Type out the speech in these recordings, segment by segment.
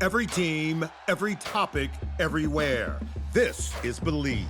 Every team, every topic, everywhere. This is Believe.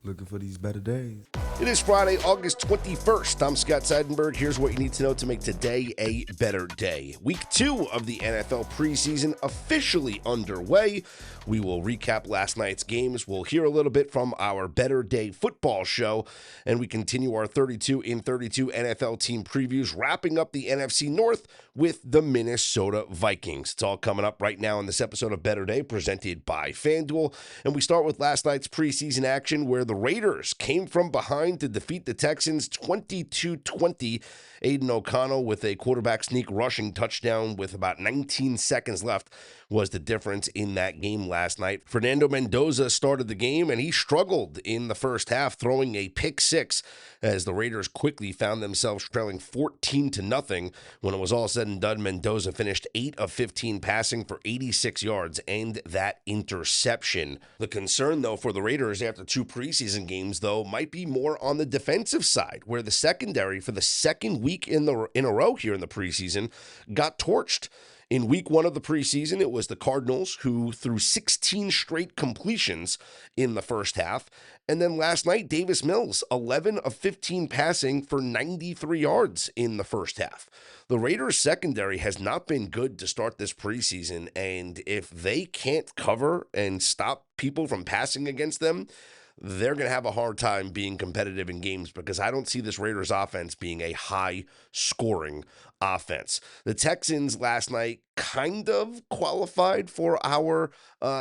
Looking for these better days. It is Friday, August 21st. I'm Scott Seidenberg. Here's what you need to know to make today a better day. Week 2 of the NFL preseason officially underway. We will recap last night's games. We'll hear a little bit from our Better Day football show, and we continue our 32 in 32 NFL team previews, wrapping up the NFC North with the Minnesota Vikings. It's all coming up right now in this episode of Better Day, presented by FanDuel. And we start with last night's preseason action, where the Raiders came from behind to defeat the Texans 22-20. Aiden O'Connell with a quarterback sneak rushing touchdown with about 19 seconds left was the difference in that game last night. Fernando Mendoza started the game, and he struggled in the first half, throwing a pick six as the Raiders quickly found themselves trailing 14-0. When it was all said and done, Mendoza finished 8 of 15 passing for 86 yards and that interception. The concern, though, for the Raiders after 2 preseason games, though, might be more on the defensive side, where the secondary for the second week in a row here in the preseason got torched. In week 1 of the preseason, it was the Cardinals who threw 16 straight completions in the first half. And then last night, Davis Mills, 11 of 15 passing for 93 yards in the first half. The Raiders secondary has not been good to start this preseason, and if they can't cover and stop people from passing against them, they're going to have a hard time being competitive in games, because I don't see this Raiders offense being a high-scoring offense. The Texans last night kind of qualified for our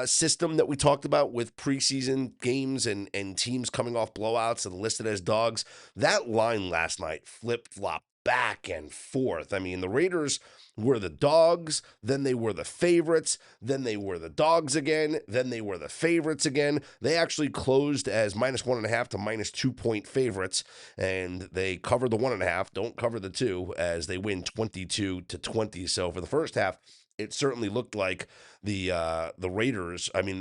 system that we talked about with preseason games and teams coming off blowouts and listed as dogs. That line last night flip-flopped back and forth. I mean, the Raiders were the dogs, then they were the favorites, then they were the dogs again, then they were the favorites again. They actually closed as -1.5 to -2 point favorites, and they covered the 1.5, don't cover the 2, as they win 22-20. So for the first half, it certainly looked like the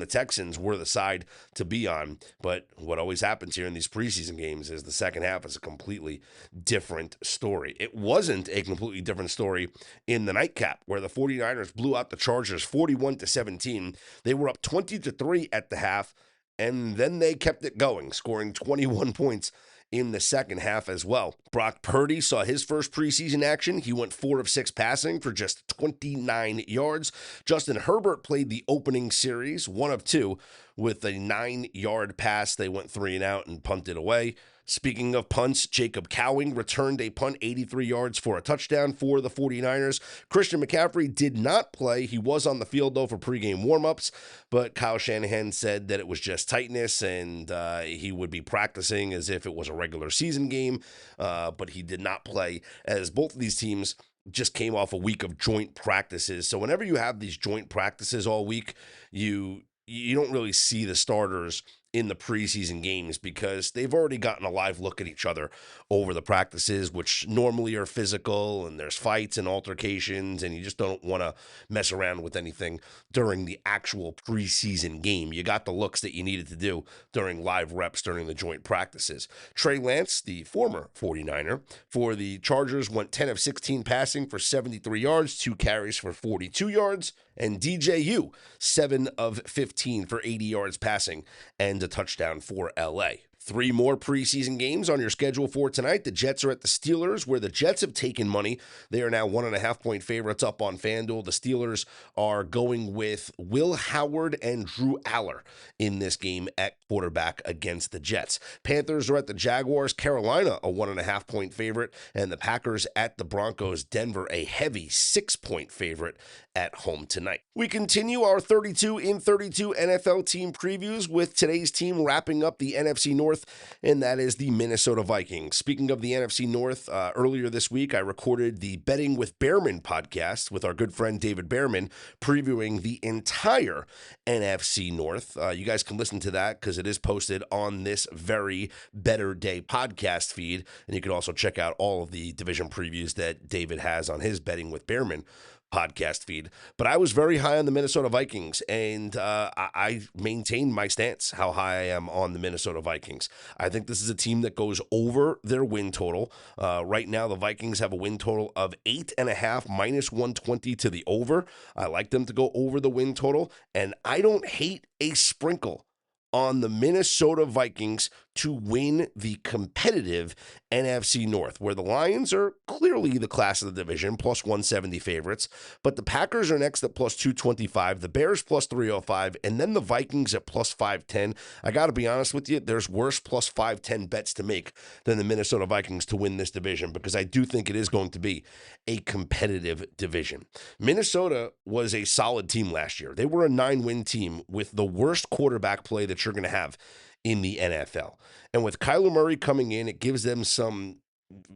Texans were the side to be on. But what always happens here in these preseason games is the second half is a completely different story. It wasn't a completely different story in the nightcap, where the 49ers blew out the Chargers 41-17. They were up 20-3 at the half, and then they kept it going, scoring 21 points in the second half as well. Brock Purdy saw his first preseason action. He went 4 of 6 passing for just 29 yards. Justin Herbert played the opening series, 1 of 2, with a 9-yard pass. They went 3 and out and punted away. Speaking of punts, Jacob Cowing returned a punt 83 yards for a touchdown for the 49ers. Christian McCaffrey did not play. He was on the field, though, for pregame warmups, but Kyle Shanahan said that it was just tightness, and he would be practicing as if it was a regular season game, but he did not play, as both of these teams just came off a week of joint practices. So whenever you have these joint practices all week, you don't really see the starters in the preseason games, because they've already gotten a live look at each other over the practices, which normally are physical, and there's fights and altercations, and you just don't want to mess around with anything during the actual preseason game. You got the looks that you needed to do during live reps during the joint practices. Trey Lance, the former 49er for the Chargers, went 10 of 16 passing for 73 yards, 2 carries for 42 yards, and DJU, 7 of 15 for 80 yards passing and a touchdown for LA. 3 more preseason games on your schedule for tonight. The Jets are at the Steelers, where the Jets have taken money. They are now 1.5 point favorites up on FanDuel. The Steelers are going with Will Howard and Drew Aller in this game at quarterback against the Jets. Panthers are at the Jaguars. Carolina, a 1.5 point favorite. And the Packers at the Broncos. Denver, a heavy 6 point favorite at home tonight. We continue our 32 in 32 NFL team previews with today's team wrapping up the NFC North, and that is the Minnesota Vikings. Speaking of the NFC North, earlier this week, I recorded the Betting with Behrman podcast with our good friend David Behrman, previewing the entire NFC North. You guys can listen to that because it is posted on this very Better Day podcast feed, and you can also check out all of the division previews that David has on his Betting with Behrman podcast feed. But I was very high on the Minnesota Vikings, and I maintained my stance how high I am on the Minnesota Vikings. I think this is a team that goes over their win total. Right now, the Vikings have a win total of 8.5, minus 120 to the over. I like them to go over the win total, and I don't hate a sprinkle on the Minnesota Vikings to win the competitive NFC North, where the Lions are clearly the class of the division, plus 170 favorites, but the Packers are next at plus 225, the Bears plus 305, and then the Vikings at plus 510. I got to be honest with you, there's worse plus 510 bets to make than the Minnesota Vikings to win this division, because I do think it is going to be a competitive division. Minnesota was a solid team last year. They were a 9-win team with the worst quarterback play that you're going to have in the NFL. And with Kyler Murray coming in, it gives them some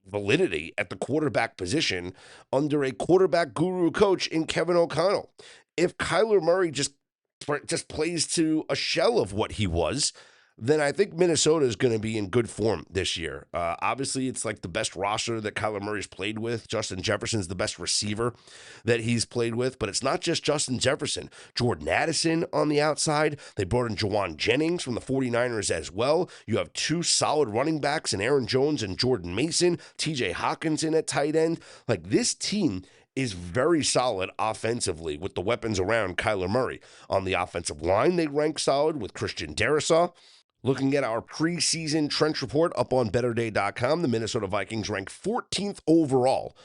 validity at the quarterback position under a quarterback guru coach in Kevin O'Connell. If Kyler Murray just plays to a shell of what he was, then I think Minnesota is going to be in good form this year. Obviously, it's like the best roster that Kyler Murray's played with. Justin Jefferson's the best receiver that he's played with, but it's not just Justin Jefferson. Jordan Addison on the outside. They brought in Jawan Jennings from the 49ers as well. You have two solid running backs in Aaron Jones and Jordan Mason. TJ Hawkinson at tight end. Like, this team is very solid offensively with the weapons around Kyler Murray. On the offensive line, they rank solid with Christian Darrisaw. Looking at our preseason trench report up on betterday.com, the Minnesota Vikings rank 14th overall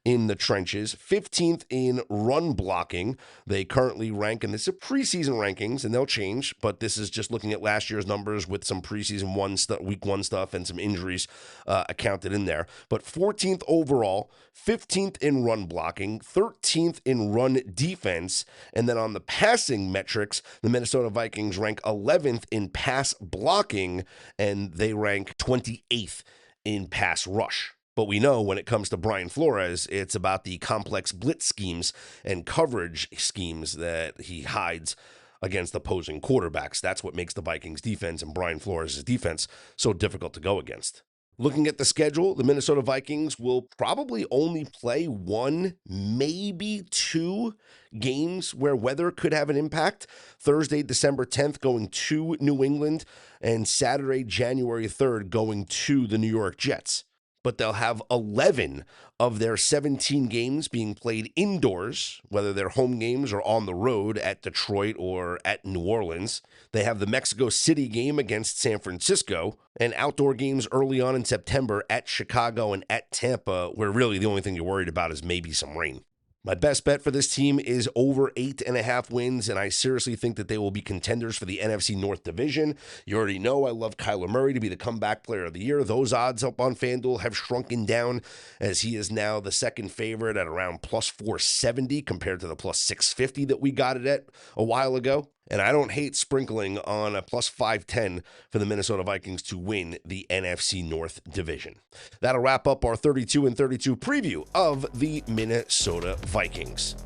in the trenches, 15th in run blocking. They currently rank, and this is preseason rankings, and they'll change, but this is just looking at last year's numbers with some preseason week one stuff and some injuries accounted in there. But 14th overall, 15th in run blocking, 13th in run defense, and then on the passing metrics, the Minnesota Vikings rank 11th in pass blocking, and they rank 28th in pass rush. But we know when it comes to Brian Flores, it's about the complex blitz schemes and coverage schemes that he hides against opposing quarterbacks. That's what makes the Vikings defense and Brian Flores' defense so difficult to go against. Looking at the schedule, the Minnesota Vikings will probably only play one, maybe two games where weather could have an impact. Thursday, December 10th, going to New England, and Saturday, January 3rd, going to the New York Jets. But they'll have 11 of their 17 games being played indoors, whether they're home games or on the road at Detroit or at New Orleans. They have the Mexico City game against San Francisco, and outdoor games early on in September at Chicago and at Tampa, where really the only thing you're worried about is maybe some rain. My best bet for this team is over 8.5 wins, and I seriously think that they will be contenders for the NFC North Division. You already know I love Kyler Murray to be the comeback player of the year. Those odds up on FanDuel have shrunken down, as he is now the second favorite at around plus 470 compared to the plus 650 that we got it at a while ago. And I don't hate sprinkling on a plus 510 for the Minnesota Vikings to win the NFC North Division. That'll wrap up our 32 and 32 preview of the Minnesota Vikings.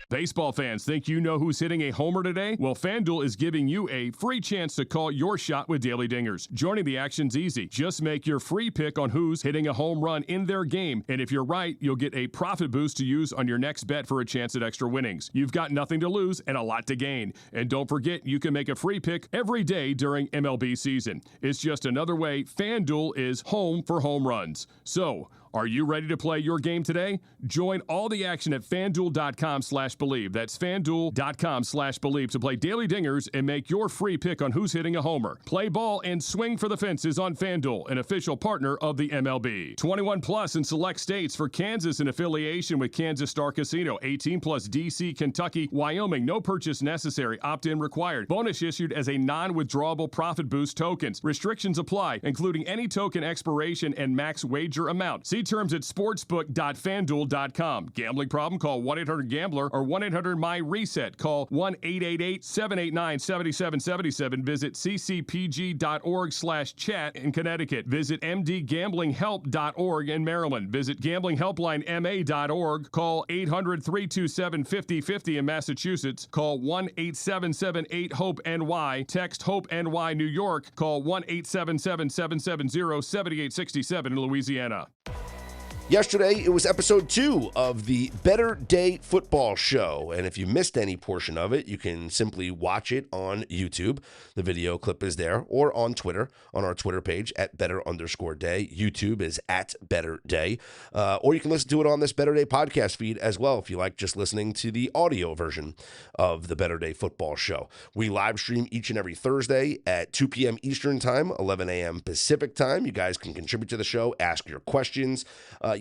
Baseball fans, think you know who's hitting a homer today? Well, FanDuel is giving you a free chance to call your shot with Daily Dingers. Joining the action's easy. Just make your free pick on who's hitting a home run in their game, and if you're right, you'll get a profit boost to use on your next bet for a chance at extra winnings. You've got nothing to lose and a lot to gain. And don't forget, you can make a free pick every day during MLB season. It's just another way FanDuel is home for home runs. So, are you ready to play your game today? Join all the action at FanDuel.com/believe. That's FanDuel.com/believe to play Daily Dingers and make your free pick on who's hitting a homer. Play ball and swing for the fences on FanDuel, an official partner of the MLB. 21 plus in select states. For Kansas in affiliation with Kansas Star Casino. 18 plus DC, Kentucky, Wyoming. No purchase necessary. Opt-in required. Bonus issued as a non-withdrawable profit boost tokens. Restrictions apply, including any token expiration and max wager amount. See terms at sportsbook.fanduel.com. Gambling problem? Call 1-800-GAMBLER or 1-800-MY-RESET. Call 1-888-789-7777. Visit ccpg.org/chat in Connecticut. Visit mdgamblinghelp.org in Maryland. Visit gamblinghelplinema.org. Call 800-327-5050 in Massachusetts. Call 1-877-8-HOPE-NY. Text HOPE-NY New York. Call 1-877-770-7867 in Louisiana. Yesterday, it was episode 2 of the Better Day Football Show. And if you missed any portion of it, you can simply watch it on YouTube. The video clip is there, or on Twitter, on our Twitter page at Better_Day. YouTube is at Better Day. Or you can listen to it on this Better Day podcast feed as well if you like just listening to the audio version of the Better Day Football Show. We live stream each and every Thursday at 2 p.m. Eastern Time, 11 a.m. Pacific Time. You guys can contribute to the show, ask your questions.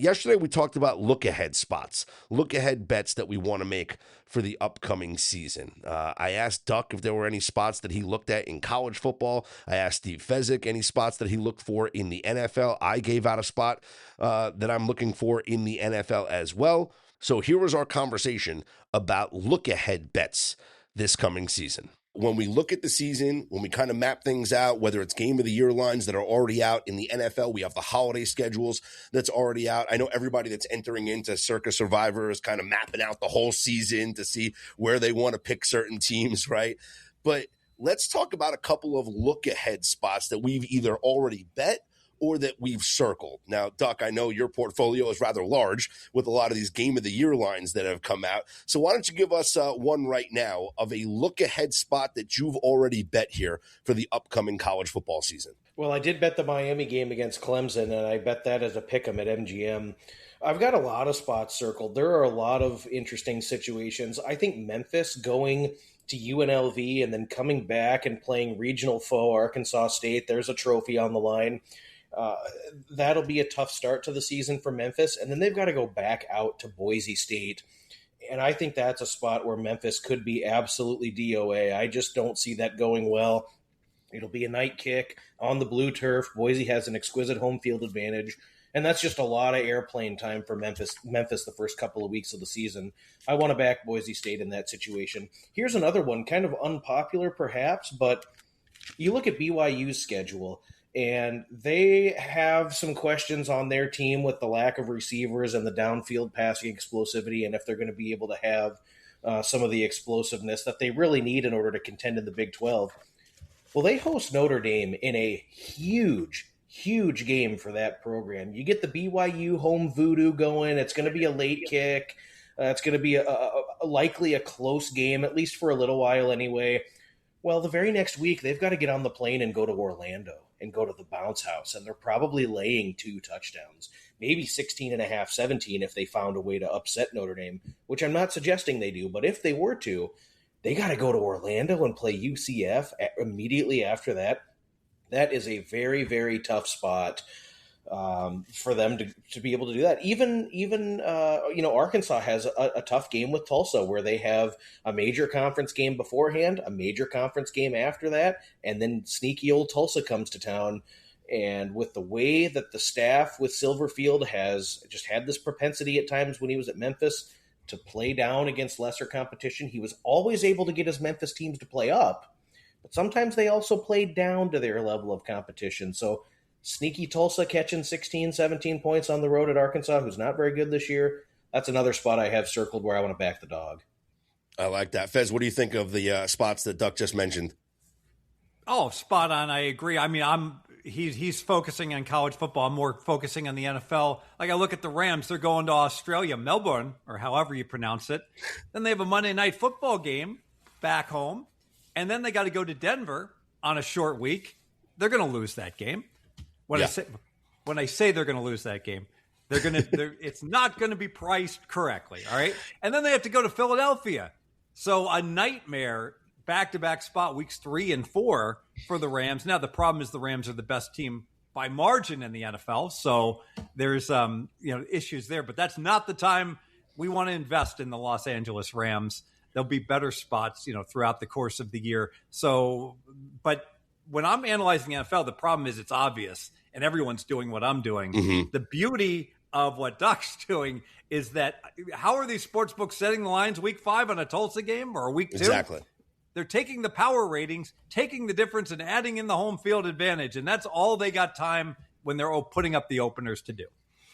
Yesterday, we talked about look-ahead spots, look-ahead bets that we want to make for the upcoming season. I asked Duck if there were any spots that he looked at in college football. I asked Steve Fezzik any spots that he looked for in the NFL. I gave out a spot that I'm looking for in the NFL as well. So here was our conversation about look-ahead bets this coming season. When we look at the season, when we kind of map things out, whether it's game of the year lines that are already out in the NFL, we have the holiday schedules that's already out. I know everybody that's entering into Circa Survivor is kind of mapping out the whole season to see where they want to pick certain teams, right? But let's talk about a couple of look-ahead spots that we've either already bet or that we've circled. Now, Duck, I know your portfolio is rather large with a lot of these game of the year lines that have come out. So why don't you give us one right now of a look-ahead spot that you've already bet here for the upcoming college football season? Well, I did bet the Miami game against Clemson, and I bet that as a pick'em at MGM. I've got a lot of spots circled. There are a lot of interesting situations. I think Memphis going to UNLV and then coming back and playing regional foe Arkansas State, there's a trophy on the line. That'll be a tough start to the season for Memphis, and then they've got to go back out to Boise State, and I think that's a spot where Memphis could be absolutely DOA. I just don't see that going well. It'll be a night kick on the blue turf. Boise has an exquisite home field advantage, and that's just a lot of airplane time for Memphis the first couple of weeks of the season. I want to back Boise State in that situation. Here's another one, kind of unpopular perhaps, but you look at BYU's schedule, and they have some questions on their team with the lack of receivers and the downfield passing explosivity, and if they're going to be able to have some of the explosiveness that they really need in order to contend in the Big 12. Well, they host Notre Dame in a huge game for that program. You get the BYU home voodoo going. It's going to be a late kick. It's going to be likely a close game, at least for a little while anyway. Well, the very next week, they've got to get on the plane and go to Orlando and go to the bounce house, and they're probably laying 2 touchdowns, maybe 16.5, 17 if they found a way to upset Notre Dame, which I'm not suggesting they do, but if they were to, they got to go to Orlando and play UCF immediately after that. That is a very, very tough spot for them to be able to do that. Even Arkansas has a tough game with Tulsa, where they have a major conference game beforehand, a major conference game after that, and then sneaky old Tulsa comes to town. And with the way that the staff with Silverfield has just had this propensity at times when he was at Memphis to play down against lesser competition, he was always able to get his Memphis teams to play up, but sometimes they also played down to their level of competition. So sneaky Tulsa catching 16, 17 points on the road at Arkansas, who's not very good this year. That's another spot I have circled where I want to back the dog. I like that. Fez, what do you think of the spots that Duck just mentioned? Oh, spot on. I agree. I mean, he's focusing on college football. I'm more focusing on the NFL. Like, I look at the Rams. They're going to Australia, Melbourne, or however you pronounce it. Then they have a Monday night football game back home. And then they got to go to Denver on a short week. They're going to lose that game. When I say they're going to lose that game, it's not going to be priced correctly. All right. And then they have to go to Philadelphia. So a nightmare back-to-back spot weeks 3 and 4 for the Rams. Now, the problem is the Rams are the best team by margin in the NFL. So there's, issues there, but that's not the time we want to invest in the Los Angeles Rams. There'll be better spots, throughout the course of the year. So, but when I'm analyzing the NFL, the problem is it's obvious and everyone's doing what I'm doing. Mm-hmm. The beauty of what Duck's doing is that how are these sports books setting the lines week 5 on a Tulsa game or week 2? Exactly. They're taking the power ratings, taking the difference and adding in the home field advantage. And that's all they got time when they're putting up the openers to do.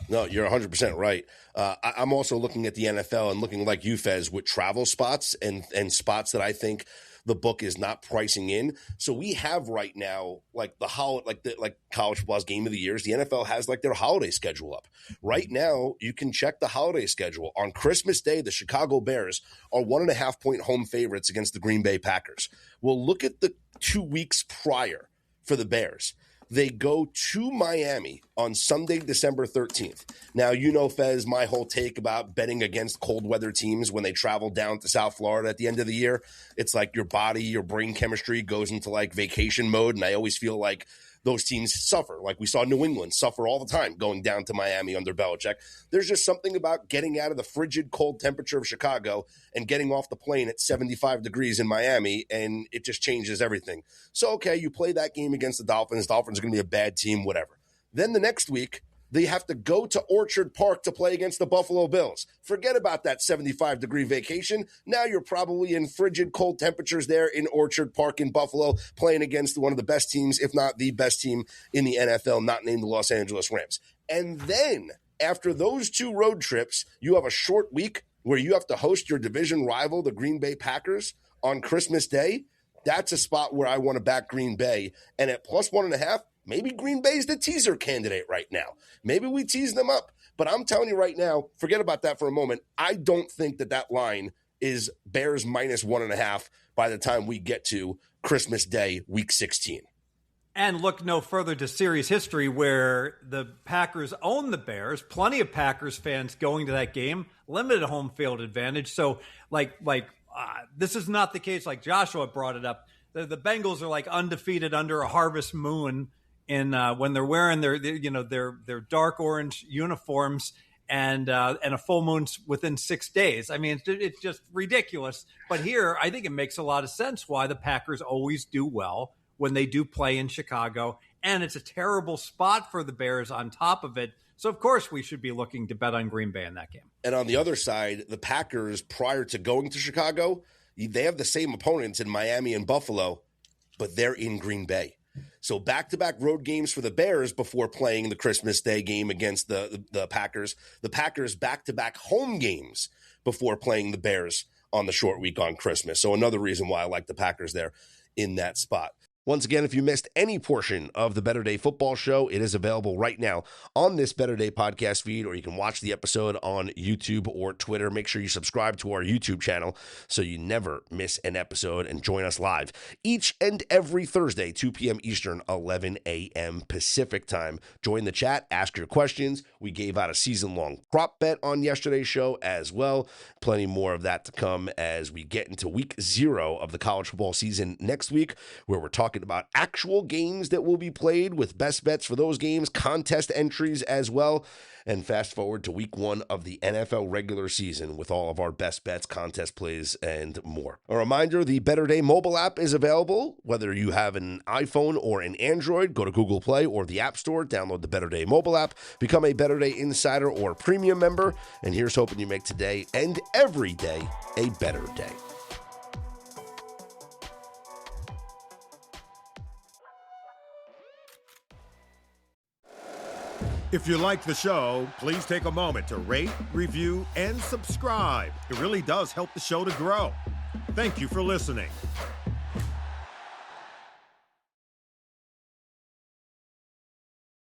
No, you're 100% right. I'm also looking at the NFL and looking like you, Fez, with travel spots and spots that I think the book is not pricing in. So we have right now, like college football's game of the years, the NFL has like their holiday schedule up. Right now, you can check the holiday schedule. On Christmas Day, the Chicago Bears are 1.5-point home favorites against the Green Bay Packers. Well, look at the 2 weeks prior for the Bears. They go to Miami on Sunday, December 13th. Now, you know, Fez, my whole take about betting against cold weather teams when they travel down to South Florida at the end of the year. It's like your body, your brain chemistry goes into like vacation mode. And I always feel like those teams suffer. Like we saw New England suffer all the time going down to Miami under Belichick. There's just something about getting out of the frigid cold temperature of Chicago and getting off the plane at 75 degrees in Miami, and it just changes everything. So, okay, you play that game against the Dolphins. Dolphins are going to be a bad team, whatever. Then the next week, they have to go to Orchard Park to play against the Buffalo Bills. Forget about that 75-degree vacation. Now you're probably in frigid cold temperatures there in Orchard Park in Buffalo, playing against one of the best teams, if not the best team in the NFL, not named the Los Angeles Rams. And then after those 2 road trips, you have a short week where you have to host your division rival, the Green Bay Packers, on Christmas Day. That's a spot where I want to back Green Bay. And at plus 1.5, maybe Green Bay's the teaser candidate right now. Maybe we tease them up. But I'm telling you right now, forget about that for a moment. I don't think that line is Bears minus 1.5 by the time we get to Christmas Day, week 16. And look no further to series history where the Packers own the Bears. Plenty of Packers fans going to that game, limited home field advantage. So this is not the case like Joshua brought it up. The Bengals are like undefeated under a harvest moon in when they're wearing their dark orange uniforms and a full moon within 6 days. I mean, it's just ridiculous. But here, I think it makes a lot of sense why the Packers always do well when they do play in Chicago. And it's a terrible spot for the Bears on top of it. So, of course, we should be looking to bet on Green Bay in that game. And on the other side, the Packers, prior to going to Chicago, they have the same opponents in Miami and Buffalo, but they're in Green Bay. So back-to-back road games for the Bears before playing the Christmas Day game against the Packers. The Packers back-to-back home games before playing the Bears on the short week on Christmas. So another reason why I like the Packers there in that spot. Once again, if you missed any portion of the Better Day Football Show, it is available right now on this Better Day podcast feed, or you can watch the episode on YouTube or Twitter. Make sure you subscribe to our YouTube channel so you never miss an episode, and join us live each and every Thursday, 2 p.m. Eastern, 11 a.m. Pacific time. Join the chat, ask your questions. We gave out a season-long prop bet on yesterday's show as well. Plenty more of that to come as we get into week 0 of the college football season next week, where we're talking about actual games that will be played with best bets for those games, contest entries as well, and fast forward to week 1 of the NFL regular season with all of our best bets, contest plays, and more. A reminder, the Better Day mobile app is available. Whether you have an iPhone or an Android, go to Google Play or the App Store, download the Better Day mobile app, become a Better Day Insider or Premium member, and here's hoping you make today and every day a better day. If you like the show, please take a moment to rate, review, and subscribe. It really does help the show to grow. Thank you for listening.